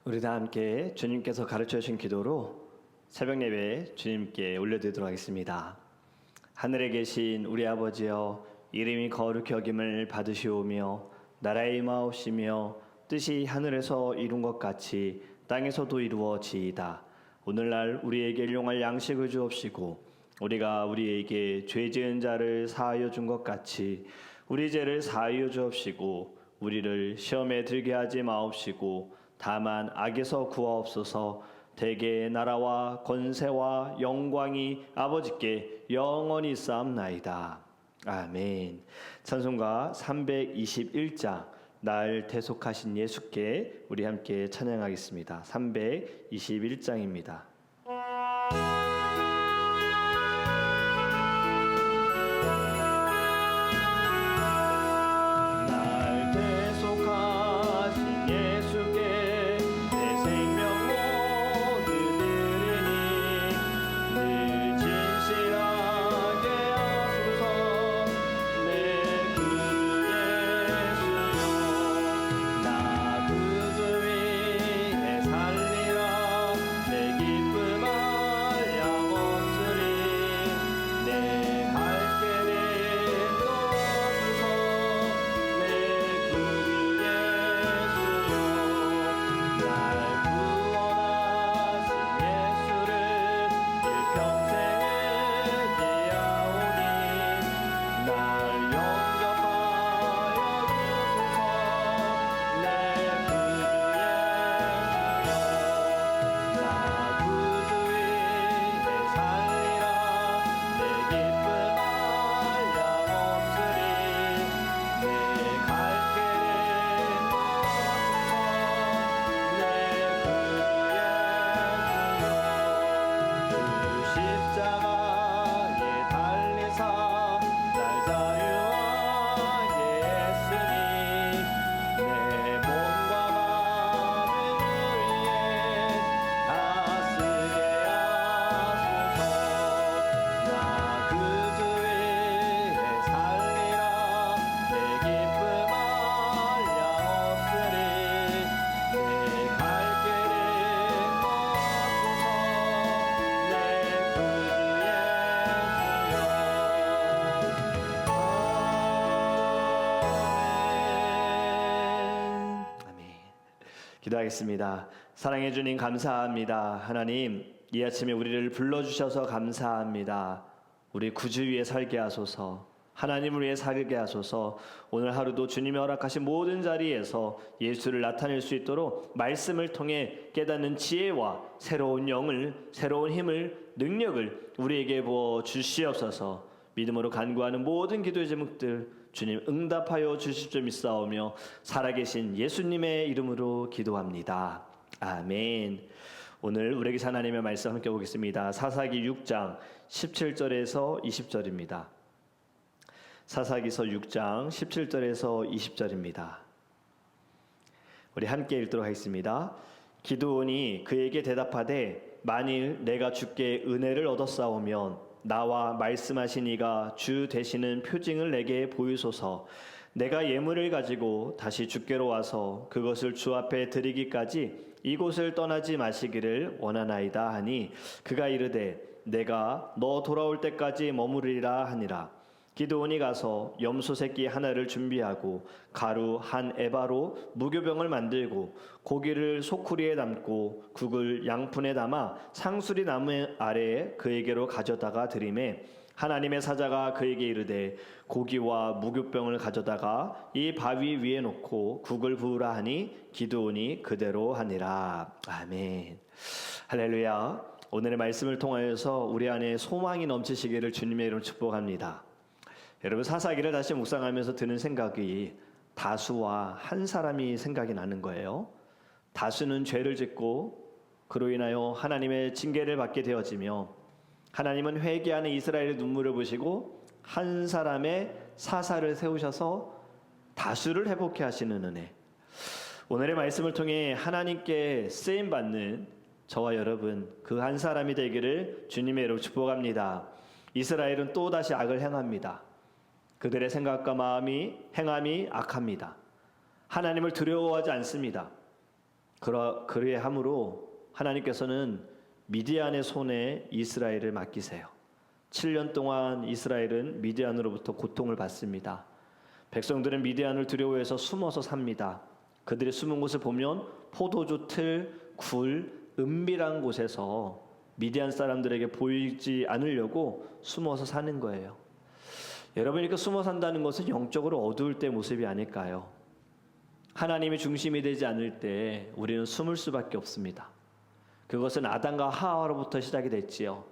우리 다 함께 주님께서 가르쳐 주신 기도로 새벽 예배 주님께 올려드리도록 하겠습니다. 하늘에 계신 우리 아버지여, 이름이 거룩히 여김을 받으시오며 나라의 임하옵시며 뜻이 하늘에서 이룬 것 같이 땅에서도 이루어지이다. 오늘날 우리에게 일용할 양식을 주옵시고 우리가 우리에게 죄 지은 자를 사하여 준 것 같이 우리 죄를 사하여 주옵시고 우리를 시험에 들게 하지 마옵시고 다만 악에서 구하옵소서. 대개 나라와 권세와 영광이 아버지께 영원히 있사옵나이다. 아멘. 찬송가 321장 날 대속하신 예수께 우리 함께 찬양하겠습니다. 321장입니다. 기도하겠습니다. 사랑해 주님 감사합니다. 하나님, 이 아침에 우리를 불러주셔서 감사합니다. 우리 구주 위에 살게 하소서. 하나님을 위해 살게 하소서. 오늘 하루도 주님이 허락하신 모든 자리에서 예수를 나타낼 수 있도록 말씀을 통해 깨닫는 지혜와 새로운 영을, 새로운 힘을, 능력을 우리에게 부어 주시옵소서. 믿음으로 간구하는 모든 기도의 제목들 주님 응답하여 주십시오 믿사오며 살아계신 예수님의 이름으로 기도합니다. 아멘. 오늘 우리에게 하나님의 말씀 함께 보겠습니다. 사사기 6장 17절에서 20절입니다. 사사기서 6장 17절에서 20절입니다. 우리 함께 읽도록 하겠습니다. 기드온이 그에게 대답하되 만일 내가 주께 은혜를 얻었사오면 나와 말씀하신 이가 주 되시는 표징을 내게 보이소서. 내가 예물을 가지고 다시 주께로 와서 그것을 주 앞에 드리기까지 이곳을 떠나지 마시기를 원하나이다 하니 그가 이르되 내가 너 돌아올 때까지 머무르리라 하니라. 기드온이 가서 염소 새끼 하나를 준비하고 가루 한 에바로 무교병을 만들고 고기를 소쿠리에 담고 국을 양푼에 담아 상수리 나무 아래에 그에게로 가져다가 드리매 하나님의 사자가 그에게 이르되 고기와 무교병을 가져다가 이 바위 위에 놓고 국을 부으라 하니 기드온이 그대로 하니라. 아멘. 할렐루야. 오늘의 말씀을 통하여서 우리 안에 소망이 넘치시기를 주님의 이름으로 축복합니다. 여러분, 사사기를 다시 묵상하면서 드는 생각이 다수와 한 사람이 생각이 나는 거예요. 다수는 죄를 짓고 그로 인하여 하나님의 징계를 받게 되어지며 하나님은 회개하는 이스라엘의 눈물을 보시고 한 사람의 사사를 세우셔서 다수를 회복케 하시는 은혜. 오늘의 말씀을 통해 하나님께 쓰임받는 저와 여러분 그 한 사람이 되기를 주님의 이름으로 축복합니다. 이스라엘은 또다시 악을 행합니다. 그들의 생각과 마음이 행함이 악합니다. 하나님을 두려워하지 않습니다. 그리함으로 하나님께서는 미디안의 손에 이스라엘을 맡기세요. 7년 동안 이스라엘은 미디안으로부터 고통을 받습니다. 백성들은 미디안을 두려워해서 숨어서 삽니다. 그들이 숨은 곳을 보면 포도주 틀, 굴, 은밀한 곳에서 미디안 사람들에게 보이지 않으려고 숨어서 사는 거예요. 여러분, 이렇게 숨어 산다는 것은 영적으로 어두울 때 모습이 아닐까요? 하나님이 중심이 되지 않을 때 우리는 숨을 수밖에 없습니다. 그것은 아담과 하와로부터 시작이 됐지요.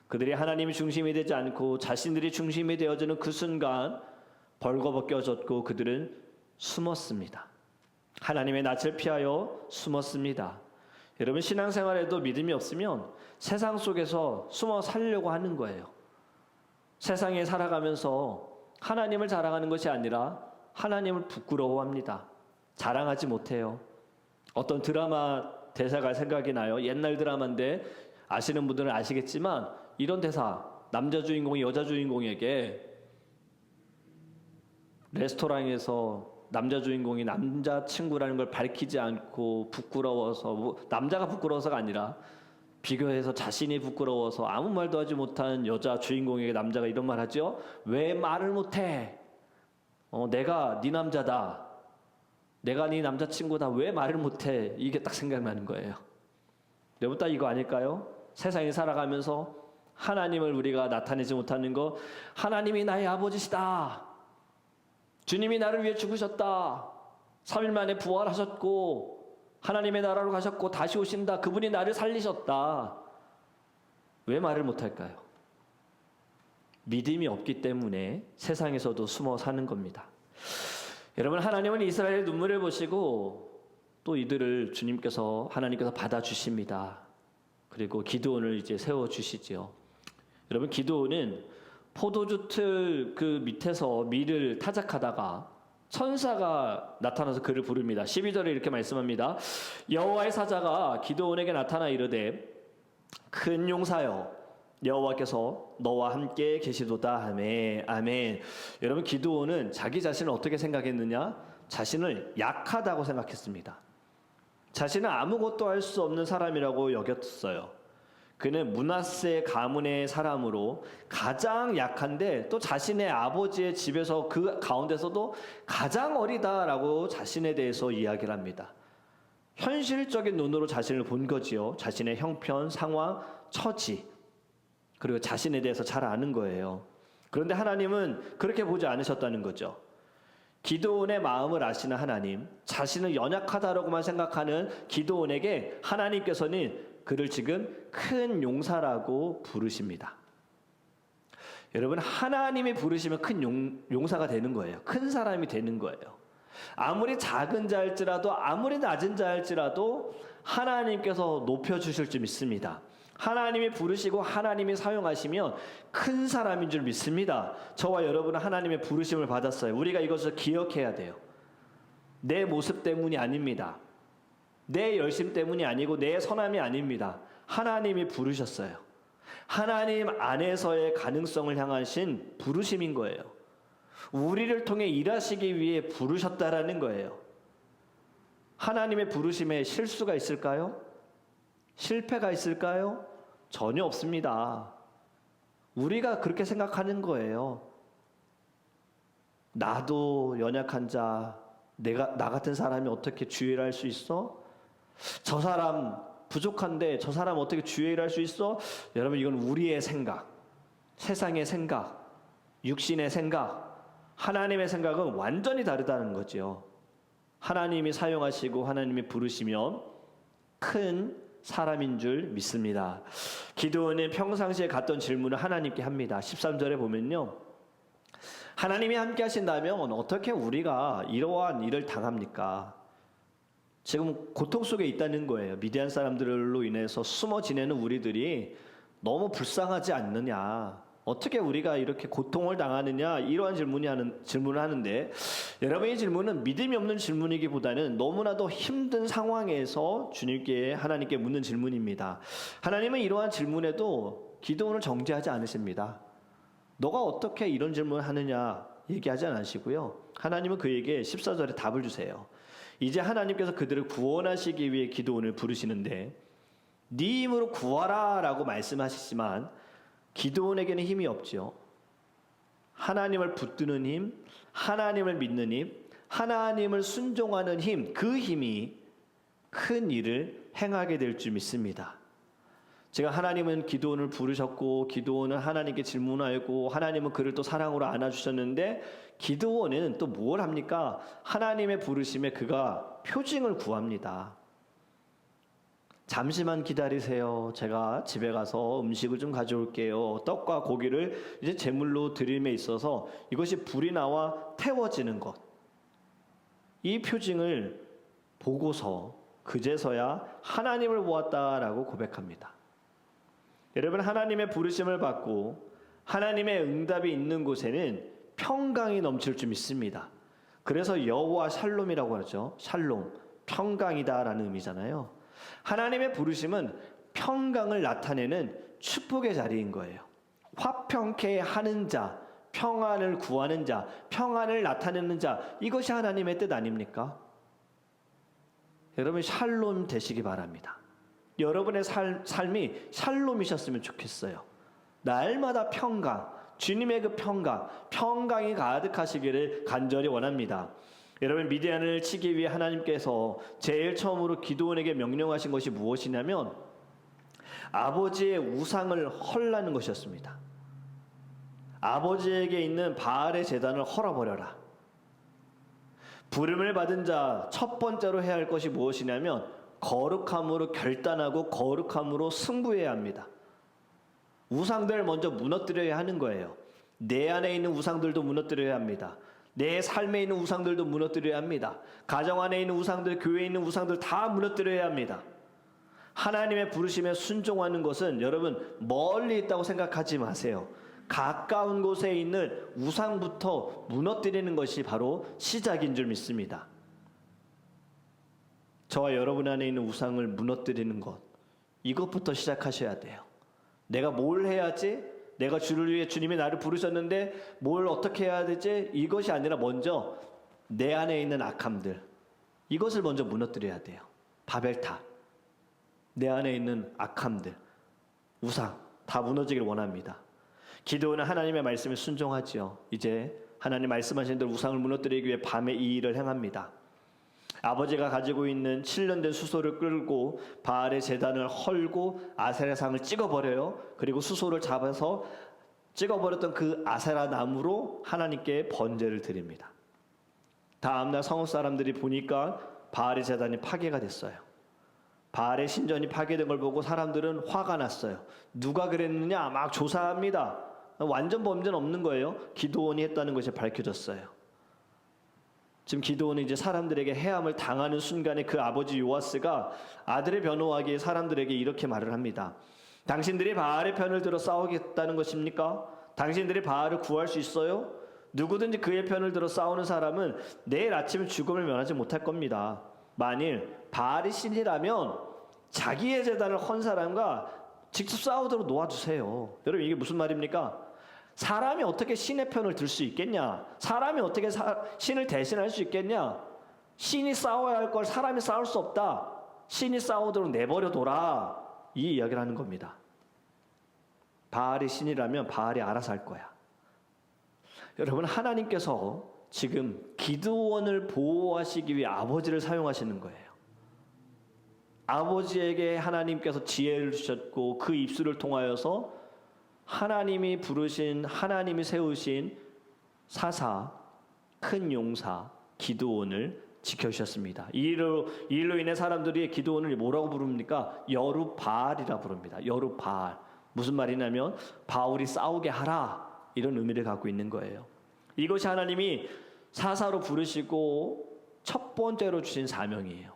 그들이 하나님이 중심이 되지 않고 자신들이 중심이 되어지는 그 순간 벌거벗겨졌고 그들은 숨었습니다. 하나님의 낯을 피하여 숨었습니다. 여러분, 신앙생활에도 믿음이 없으면 세상 속에서 숨어 살려고 하는 거예요. 세상에 살아가면서 하나님을 자랑하는 것이 아니라 하나님을 부끄러워합니다. 자랑하지 못해요. 어떤 드라마 대사가 생각이 나요. 옛날 드라마인데 아시는 분들은 아시겠지만 이런 대사, 남자 주인공이 여자 주인공에게 레스토랑에서 남자 주인공이 남자친구라는 걸 밝히지 않고 부끄러워서, 남자가 부끄러워서가 아니라 비교해서 자신이 부끄러워서 아무 말도 하지 못한 여자 주인공에게 남자가 이런 말 하죠. 왜 말을 못해? 내가 네 남자다. 내가 네 남자친구다. 왜 말을 못해? 이게 딱 생각나는 거예요. 여러분, 딱 이거 아닐까요? 세상에 살아가면서 하나님을 우리가 나타내지 못하는 거, 하나님이 나의 아버지시다. 주님이 나를 위해 죽으셨다. 3일 만에 부활하셨고 하나님의 나라로 가셨고 다시 오신다. 그분이 나를 살리셨다. 왜 말을 못할까요? 믿음이 없기 때문에 세상에서도 숨어 사는 겁니다. 여러분, 하나님은 이스라엘의 눈물을 보시고 또 이들을 하나님께서 받아주십니다. 그리고 기드온을 이제 세워주시지요. 여러분, 기드온은 포도주 틀 그 밑에서 밀을 타작하다가 천사가 나타나서 그를 부릅니다. 12절에 이렇게 말씀합니다. 여호와의 사자가 기드온에게 나타나 이르되 큰 용사여, 여호와께서 너와 함께 계시도다 하매. 아멘. 여러분, 기드온은 자기 자신을 어떻게 생각했느냐? 자신을 약하다고 생각했습니다. 자신은 아무것도 할 수 없는 사람이라고 여겼어요. 그는 므낫세 가문의 사람으로 가장 약한데 또 자신의 아버지의 집에서 그 가운데서도 가장 어리다라고 자신에 대해서 이야기를 합니다. 현실적인 눈으로 자신을 본 거지요. 자신의 형편, 상황, 처지, 그리고 자신에 대해서 잘 아는 거예요. 그런데 하나님은 그렇게 보지 않으셨다는 거죠. 기드온의 마음을 아시는 하나님, 자신을 연약하다라고만 생각하는 기드온에게 하나님께서는 그를 지금 큰 용사라고 부르십니다. 여러분, 하나님이 부르시면 큰 용사가 되는 거예요. 큰 사람이 되는 거예요. 아무리 작은 자일지라도, 아무리 낮은 자일지라도 하나님께서 높여주실 줄 믿습니다. 하나님이 부르시고 하나님이 사용하시면 큰 사람인 줄 믿습니다. 저와 여러분은 하나님의 부르심을 받았어요. 우리가 이것을 기억해야 돼요. 내 모습 때문이 아닙니다. 내 열심 때문이 아니고 내 선함이 아닙니다. 하나님이 부르셨어요. 하나님 안에서의 가능성을 향하신 부르심인 거예요. 우리를 통해 일하시기 위해 부르셨다라는 거예요. 하나님의 부르심에 실수가 있을까요? 실패가 있을까요? 전혀 없습니다. 우리가 그렇게 생각하는 거예요. 나도 연약한 자, 나 같은 사람이 어떻게 주의를 할 수 있어? 저 사람 부족한데 저 사람 어떻게 주의를 할 수 있어? 여러분, 이건 우리의 생각, 세상의 생각, 육신의 생각, 하나님의 생각은 완전히 다르다는 거죠. 하나님이 사용하시고 하나님이 부르시면 큰 사람인 줄 믿습니다. 기드온은 평상시에 갔던 질문을 하나님께 합니다. 13절에 보면요, 하나님이 함께 하신다면 어떻게 우리가 이러한 일을 당합니까? 지금 고통 속에 있다는 거예요. 미디안 사람들로 인해서 숨어 지내는 우리들이 너무 불쌍하지 않느냐, 어떻게 우리가 이렇게 고통을 당하느냐, 이러한 질문을 하는데, 여러분, 이 질문은 믿음이 없는 질문이기보다는 너무나도 힘든 상황에서 하나님께 묻는 질문입니다. 하나님은 이러한 질문에도 기드온을 정죄하지 않으십니다. 너가 어떻게 이런 질문을 하느냐 얘기하지 않으시고요. 하나님은 그에게 14절에 답을 주세요. 이제 하나님께서 그들을 구원하시기 위해 기드온을 부르시는데 네 힘으로 구하라 라고 말씀하시지만 기드온에게는 힘이 없죠. 하나님을 붙드는 힘, 하나님을 믿는 힘, 하나님을 순종하는 힘, 그 힘이 큰 일을 행하게 될 줄 믿습니다. 제가 하나님은 기드온을 부르셨고 기드온은 하나님께 질문하였고 하나님은 그를 또 사랑으로 안아주셨는데 기드온은 또 뭘 합니까? 하나님의 부르심에 그가 표징을 구합니다. 잠시만 기다리세요. 제가 집에 가서 음식을 좀 가져올게요. 떡과 고기를 이제 제물로 드림에 있어서 이것이 불이 나와 태워지는 것. 이 표징을 보고서 그제서야 하나님을 보았다라고 고백합니다. 여러분, 하나님의 부르심을 받고 하나님의 응답이 있는 곳에는 평강이 넘칠 줄 믿습니다. 그래서 여호와 샬롬이라고 하죠. 샬롬, 평강이다라는 의미잖아요. 하나님의 부르심은 평강을 나타내는 축복의 자리인 거예요. 화평케 하는 자, 평안을 구하는 자, 평안을 나타내는 자, 이것이 하나님의 뜻 아닙니까? 여러분, 샬롬 되시기 바랍니다. 여러분의 삶이 샬롬이셨으면 좋겠어요. 날마다 평강, 주님의 그 평강이 가득하시기를 간절히 원합니다. 여러분, 미디안을 치기 위해 하나님께서 제일 처음으로 기드온에게 명령하신 것이 무엇이냐면 아버지의 우상을 헐라는 것이었습니다. 아버지에게 있는 바알의 제단을 헐어버려라. 부름을 받은 자 첫 번째로 해야 할 것이 무엇이냐면 거룩함으로 결단하고 거룩함으로 승부해야 합니다. 우상들을 먼저 무너뜨려야 하는 거예요. 내 안에 있는 우상들도 무너뜨려야 합니다. 내 삶에 있는 우상들도 무너뜨려야 합니다. 가정 안에 있는 우상들, 교회에 있는 우상들 다 무너뜨려야 합니다. 하나님의 부르심에 순종하는 것은 여러분 멀리 있다고 생각하지 마세요. 가까운 곳에 있는 우상부터 무너뜨리는 것이 바로 시작인 줄 믿습니다. 저와 여러분 안에 있는 우상을 무너뜨리는 것, 이것부터 시작하셔야 돼요. 내가 뭘 해야지? 내가 주를 위해 주님이 나를 부르셨는데 뭘 어떻게 해야 되지? 이것이 아니라 먼저 내 안에 있는 악함들, 이것을 먼저 무너뜨려야 돼요. 바벨탑, 내 안에 있는 악함들, 우상 다 무너지길 원합니다. 기드온은 하나님의 말씀에 순종하지요. 이제 하나님 말씀하신 대로 우상을 무너뜨리기 위해 밤에 이 일을 행합니다. 아버지가 가지고 있는 7년 된 수소를 끌고 바알의 제단을 헐고 아세라 상을 찍어버려요. 그리고 수소를 잡아서 찍어버렸던 그 아세라 나무로 하나님께 번제를 드립니다. 다음날 성읍 사람들이 보니까 바알의 제단이 파괴가 됐어요. 바알의 신전이 파괴된 걸 보고 사람들은 화가 났어요. 누가 그랬느냐 막 조사합니다. 완전 범죄는 없는 거예요. 기드온이 했다는 것이 밝혀졌어요. 지금 기드온은 이제 사람들에게 해함을 당하는 순간에 그 아버지 요아스가 아들의 변호하기에 사람들에게 이렇게 말을 합니다. 당신들이 바알의 편을 들어 싸우겠다는 것입니까? 당신들이 바알을 구할 수 있어요? 누구든지 그의 편을 들어 싸우는 사람은 내일 아침에 죽음을 면하지 못할 겁니다. 만일 바알이 신이라면 자기의 제단을 헌 사람과 직접 싸우도록 놓아주세요. 여러분, 이게 무슨 말입니까? 사람이 어떻게 신의 편을 들 수 있겠냐? 사람이 어떻게 신을 대신할 수 있겠냐? 신이 싸워야 할 걸 사람이 싸울 수 없다. 신이 싸우도록 내버려둬라. 이 이야기를 하는 겁니다. 바알이 신이라면 바알이 알아서 할 거야. 여러분, 하나님께서 지금 기드온을 보호하시기 위해 아버지를 사용하시는 거예요. 아버지에게 하나님께서 지혜를 주셨고 그 입술을 통하여서 하나님이 부르신, 하나님이 세우신 사사, 큰 용사 기드온을 지켜주셨습니다. 이 일로 인해 사람들이 기드온을 뭐라고 부릅니까? 여룻바알이라 부릅니다. 여룻바알. 무슨 말이냐면 바울이 싸우게 하라, 이런 의미를 갖고 있는 거예요. 이것이 하나님이 사사로 부르시고 첫 번째로 주신 사명이에요.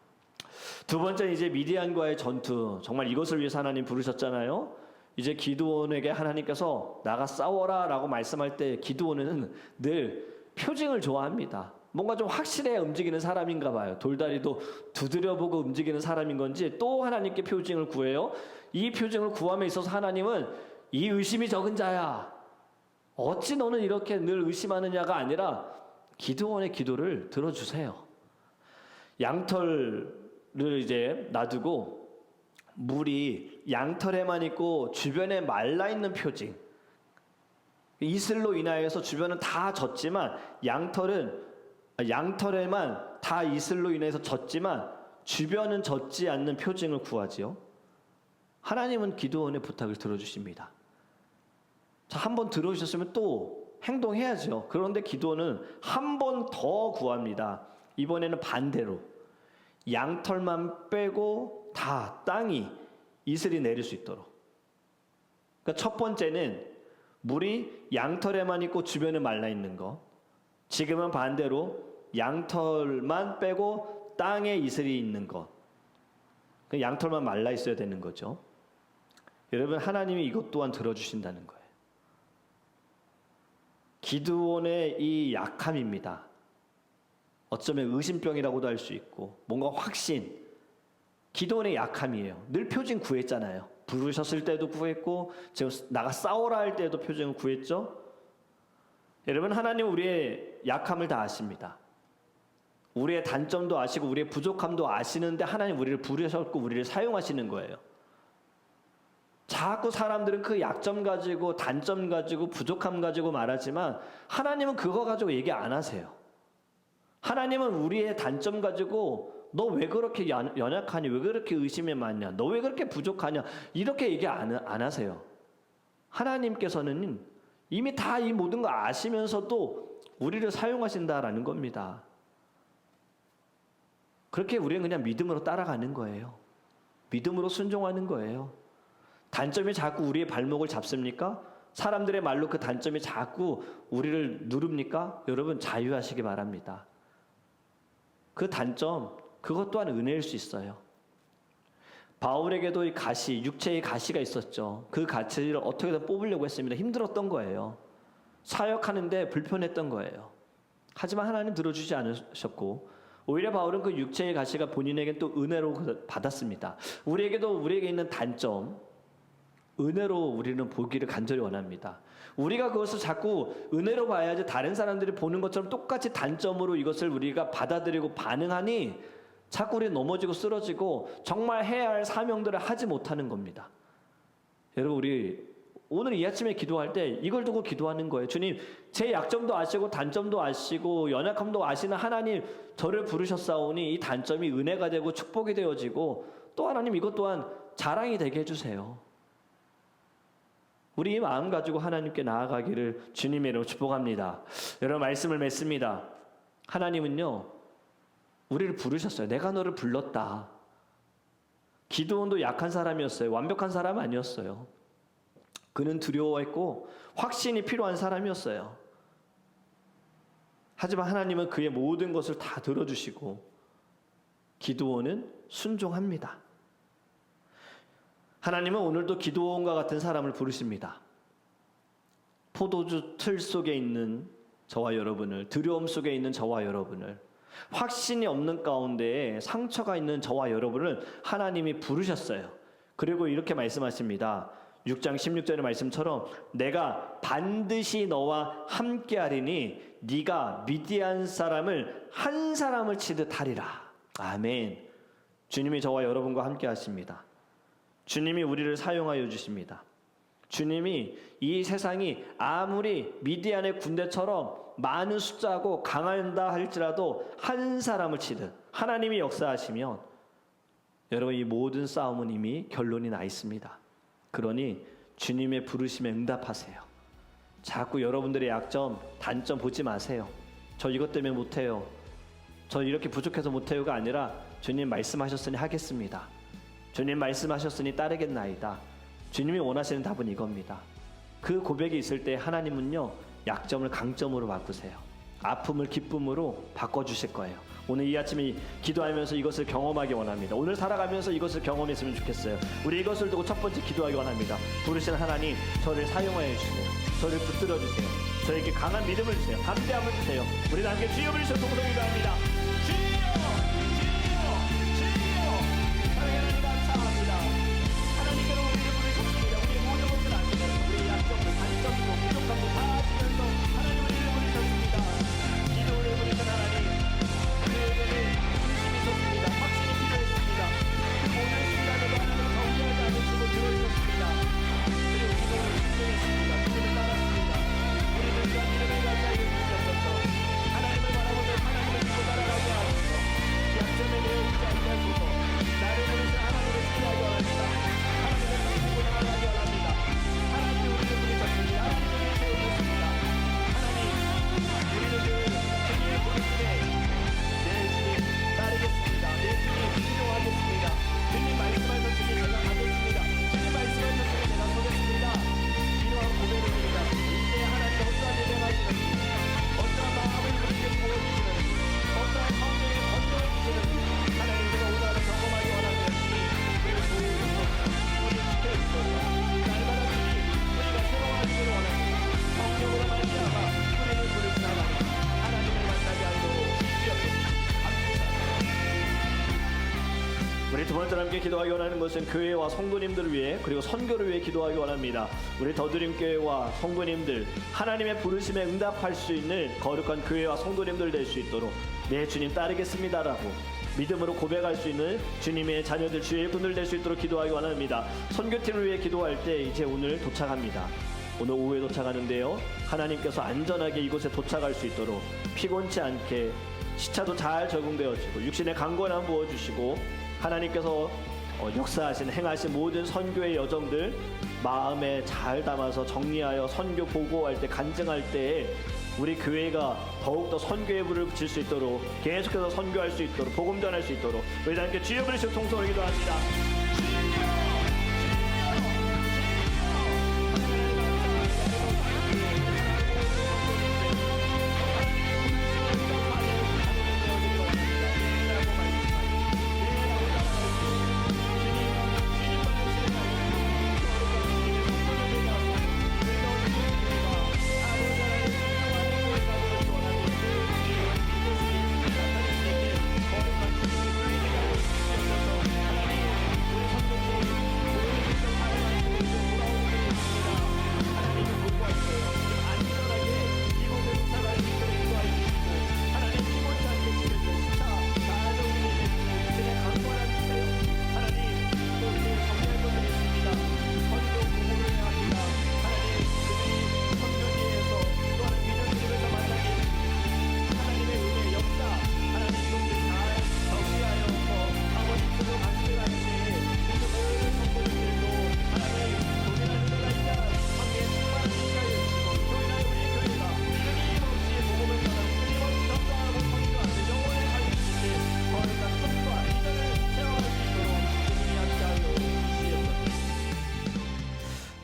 두 번째는 이제 미디안과의 전투. 정말 이것을 위해서 하나님 부르셨잖아요. 이제 기드온에게 하나님께서 나가 싸워라 라고 말씀할 때 기드온은 늘 표징을 좋아합니다. 뭔가 좀 확실해 움직이는 사람인가 봐요. 돌다리도 두드려보고 움직이는 사람인 건지 또 하나님께 표징을 구해요. 이 표징을 구함에 있어서 하나님은 이 의심이 적은 자야, 어찌 너는 이렇게 늘 의심하느냐가 아니라 기드온의 기도를 들어주세요. 양털을 이제 놔두고 물이 양털에만 있고 주변에 말라 있는 표징. 이슬로 인하여서 주변은 다 젖지만 양털에만 다 이슬로 인해서 젖지만 주변은 젖지 않는 표징을 구하지요. 하나님은 기드온의 부탁을 들어주십니다. 자, 한 번 들어주셨으면 또 행동해야죠. 그런데 기드온은 한 번 더 구합니다. 이번에는 반대로 양털만 빼고 다 땅이 이슬이 내릴 수 있도록. 그러니까 첫 번째는 물이 양털에만 있고 주변에 말라 있는 거. 지금은 반대로 양털만 빼고 땅에 이슬이 있는 것. 양털만 말라 있어야 되는 거죠. 여러분, 하나님이 이것 또한 들어주신다는 거예요. 기드온의 이 약함입니다. 어쩌면 의심병이라고도 할 수 있고 뭔가 확신. 기드온의 약함이에요. 늘 표징 구했잖아요. 부르셨을 때도 구했고 지금 나가 싸우라 할 때도 표징을 구했죠. 여러분, 하나님은 우리의 약함을 다 아십니다. 우리의 단점도 아시고 우리의 부족함도 아시는데 하나님 우리를 부르셨고 우리를 사용하시는 거예요. 자꾸 사람들은 그 약점 가지고 단점 가지고 부족함 가지고 말하지만 하나님은 그거 가지고 얘기 안 하세요. 하나님은 우리의 단점 가지고 너 왜 그렇게 연약하니? 왜 그렇게 의심이 많냐? 너 왜 그렇게 부족하냐? 이렇게 얘기 안 하세요. 하나님께서는 이미 다 이 모든 거 아시면서도 우리를 사용하신다라는 겁니다. 그렇게 우리는 그냥 믿음으로 따라가는 거예요. 믿음으로 순종하는 거예요. 단점이 자꾸 우리의 발목을 잡습니까? 사람들의 말로 그 단점이 자꾸 우리를 누릅니까? 여러분, 자유하시기 바랍니다. 그 단점, 그것 또한 은혜일 수 있어요. 바울에게도 이 가시, 육체의 가시가 있었죠. 그 가시를 어떻게든 뽑으려고 했습니다. 힘들었던 거예요. 사역하는데 불편했던 거예요. 하지만 하나님 들어주지 않으셨고 오히려 바울은 그 육체의 가시가 본인에게 또 은혜로 받았습니다. 우리에게 있는 단점, 은혜로 우리는 보기를 간절히 원합니다. 우리가 그것을 자꾸 은혜로 봐야지 다른 사람들이 보는 것처럼 똑같이 단점으로 이것을 우리가 받아들이고 반응하니 자꾸 우리 넘어지고 쓰러지고 정말 해야 할 사명들을 하지 못하는 겁니다. 여러분, 우리 오늘 이 아침에 기도할 때 이걸 두고 기도하는 거예요. 주님, 제 약점도 아시고 단점도 아시고 연약함도 아시는 하나님, 저를 부르셨사오니 이 단점이 은혜가 되고 축복이 되어지고 또 하나님 이것 또한 자랑이 되게 해주세요. 우리 이 마음 가지고 하나님께 나아가기를 주님의 이름으로 축복합니다. 여러분, 말씀을 맺습니다. 하나님은요, 우리를 부르셨어요. 내가 너를 불렀다. 기드온도 약한 사람이었어요. 완벽한 사람 아니었어요. 그는 두려워했고 확신이 필요한 사람이었어요. 하지만 하나님은 그의 모든 것을 다 들어주시고 기드온은 순종합니다. 하나님은 오늘도 기드온과 같은 사람을 부르십니다. 포도주 틀 속에 있는 저와 여러분을, 두려움 속에 있는 저와 여러분을, 확신이 없는 가운데에 상처가 있는 저와 여러분을 하나님이 부르셨어요. 그리고 이렇게 말씀하십니다. 6장 16절의 말씀처럼 내가 반드시 너와 함께하리니 네가 미디안 사람을 한 사람을 치듯 하리라. 아멘. 주님이 저와 여러분과 함께 하십니다. 주님이 우리를 사용하여 주십니다. 주님이 이 세상이 아무리 미디안의 군대처럼 많은 숫자고 강한다 할지라도 한 사람을 치듯 하나님이 역사하시면 여러분, 이 모든 싸움은 이미 결론이 나 있습니다. 그러니 주님의 부르심에 응답하세요. 자꾸 여러분들의 약점, 단점 보지 마세요. 저 이것 때문에 못해요. 저 이렇게 부족해서 못해요가 아니라 주님 말씀하셨으니 하겠습니다. 주님 말씀하셨으니 따르겠나이다. 주님이 원하시는 답은 이겁니다. 그 고백이 있을 때 하나님은요, 약점을 강점으로 바꾸세요. 아픔을 기쁨으로 바꿔주실 거예요. 오늘 이 아침에 기도하면서 이것을 경험하기 원합니다. 오늘 살아가면서 이것을 경험했으면 좋겠어요. 우리 이것을 두고 첫 번째 기도하기 원합니다. 부르신 하나님, 저를 사용하여 주세요. 저를 붙들어 주세요. 저에게 강한 믿음을 주세요. 담대함을 주세요. 우리 함께 주여 부르셔서 기도합니다. 주여! 주여! 주여! 하나님 감사합니다. 하나님께로 우리를 부르셨습니다. 우리의 모든 것을 아시고 우리의 약점도 단점도 부족함도 다 아시면서 하나님 우리를 부르셨습니다. 기도를 부르신 하나님, 그에게는 중심이 솟아 함께 기도하기 원하는 것은 교회와 성도님들을 위해 그리고 선교를 위해 기도하기 원합니다. 우리 더드림교회와 성도님들 하나님의 부르심에 응답할 수 있는 거룩한 교회와 성도님들 될 수 있도록 네 주님 따르겠습니다라고 믿음으로 고백할 수 있는 주님의 자녀들 주의 분들 될 수 있도록 기도하기 원합니다. 선교팀을 위해 기도할 때 이제 오늘 도착합니다. 오늘 오후에 도착하는데요, 하나님께서 안전하게 이곳에 도착할 수 있도록 피곤치 않게 시차도 잘 적응되어지고 육신의 강건함 부어주시고 하나님께서 역사하신 행하신 모든 선교의 여정들 마음에 잘 담아서 정리하여 선교 보고할 때 간증할 때에 우리 교회가 더욱더 선교의 불을 붙일 수 있도록 계속해서 선교할 수 있도록 복음 전할 수 있도록 우리 다 함께 주여 부르시고 통성을 기도합니다.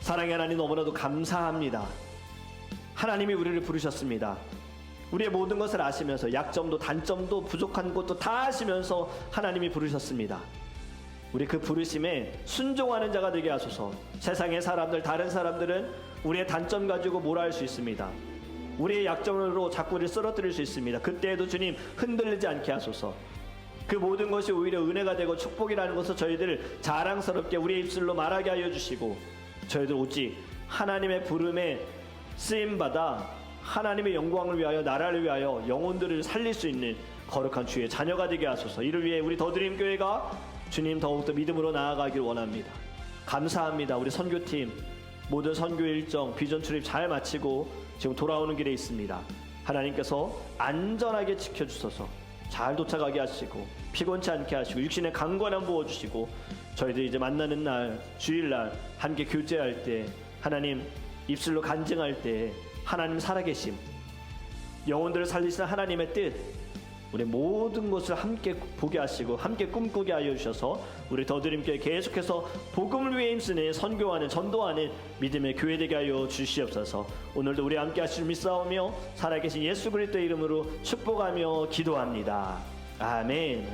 사랑의 하나님 너무나도 감사합니다. 하나님이 우리를 부르셨습니다. 우리의 모든 것을 아시면서 약점도 단점도 부족한 것도 다 아시면서 하나님이 부르셨습니다. 우리 그 부르심에 순종하는 자가 되게 하소서. 세상의 사람들 다른 사람들은 우리의 단점 가지고 뭐라 할 수 있습니다. 우리의 약점으로 자꾸 우리를 쓰러뜨릴 수 있습니다. 그때에도 주님 흔들리지 않게 하소서. 그 모든 것이 오히려 은혜가 되고 축복이라는 것을 저희들 자랑스럽게 우리의 입술로 말하게 하여 주시고 저희들 오직 하나님의 부름에 쓰임받아 하나님의 영광을 위하여 나라를 위하여 영혼들을 살릴 수 있는 거룩한 주의 자녀가 되게 하소서. 이를 위해 우리 더드림교회가 주님 더욱더 믿음으로 나아가길 원합니다. 감사합니다. 우리 선교팀 모든 선교 일정 비전 출입 잘 마치고 지금 돌아오는 길에 있습니다. 하나님께서 안전하게 지켜주셔서 잘 도착하게 하시고 피곤치 않게 하시고 육신의 강건함 부어주시고 저희들이 이제 만나는 날 주일날 함께 교제할 때 하나님 입술로 간증할 때 하나님 살아계심 영혼들을 살리시는 하나님의 뜻 우리 모든 것을 함께 보게 하시고 함께 꿈꾸게 하여 주셔서 우리 더드림교회 계속해서 복음을 위해 힘쓰는 선교하는 전도하는 믿음의 교회 되게 하여 주시옵소서. 오늘도 우리 함께 하실 줄 믿사오며 살아계신 예수 그리스도의 이름으로 축복하며 기도합니다. 아멘.